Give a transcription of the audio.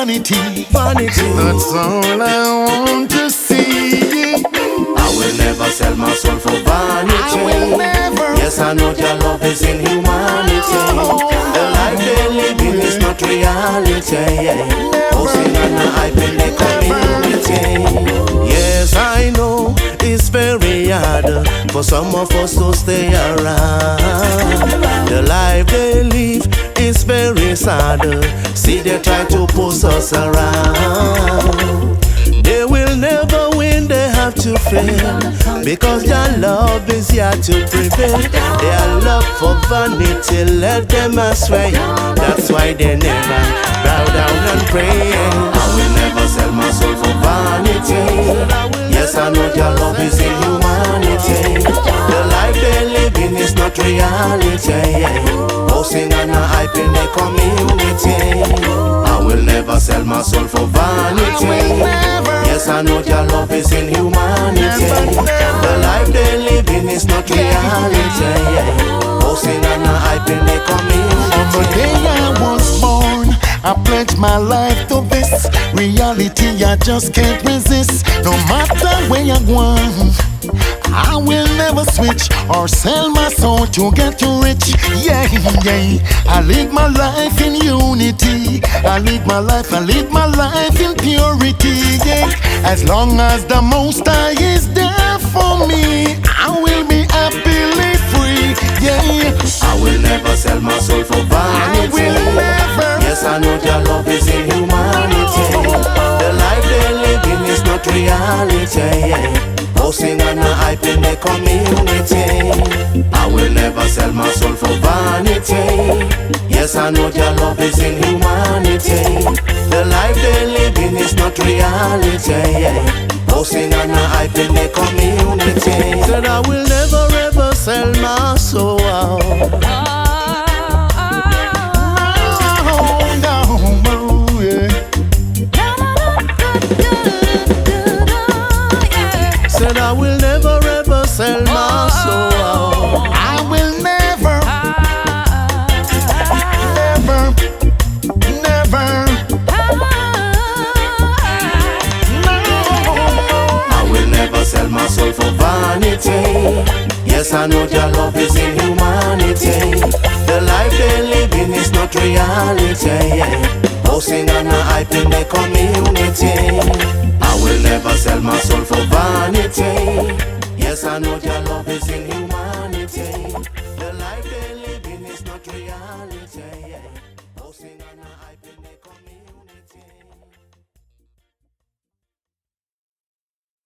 vanity. Vanity. That's all I want to see. I will never sell my soul for vanity. I will never. Yes, I know your love is in humanity. The life they live in is not reality. Posting on the hype in the community. Yes, I know it's very hard for some of us to stay around. The life they live is very sad. See, they try to push us around. They will never win, they have to fail, because their love is here to prevail. Their love for vanity led them astray. That's why they never bow down and pray. I will never sell my soul for vanity. Yes, I know their love is in humanity. The life they live in is not reality. Posting on a hype in the community. I will never sell my soul for vanity. Yes, I know their love is in humanity. The life they live in is not reality. Posting on a hype in the community. On the day I was born, I pledged my life to this reality. I just can't resist. No matter where you go, I will never switch or sell my soul to get rich. Yeah, yeah. I live my life in unity. I live my life in purity. Yeah. As long as the Most High is there for me, I will be happily free. Yeah. I will never sell my soul for vanity. I will never. Yes, I know their love is in humanity. The life they live in is not reality. Posting on a hype in the community. I will never sell my soul for vanity. Yes, I know their love is in humanity. The life they live in is not reality. Posting on a hype in the community. Said I will never ever sell my soul. Said I will never ever sell my soul. I will never, never. I will never sell my soul for vanity. Yes, I know their love is in humanity. The life they live in is not reality. Posting on a hype in the community. I will never sell my soul for vanity. Yes, I know their love is in humanity. The life they live in is not reality. Posting on a hype in the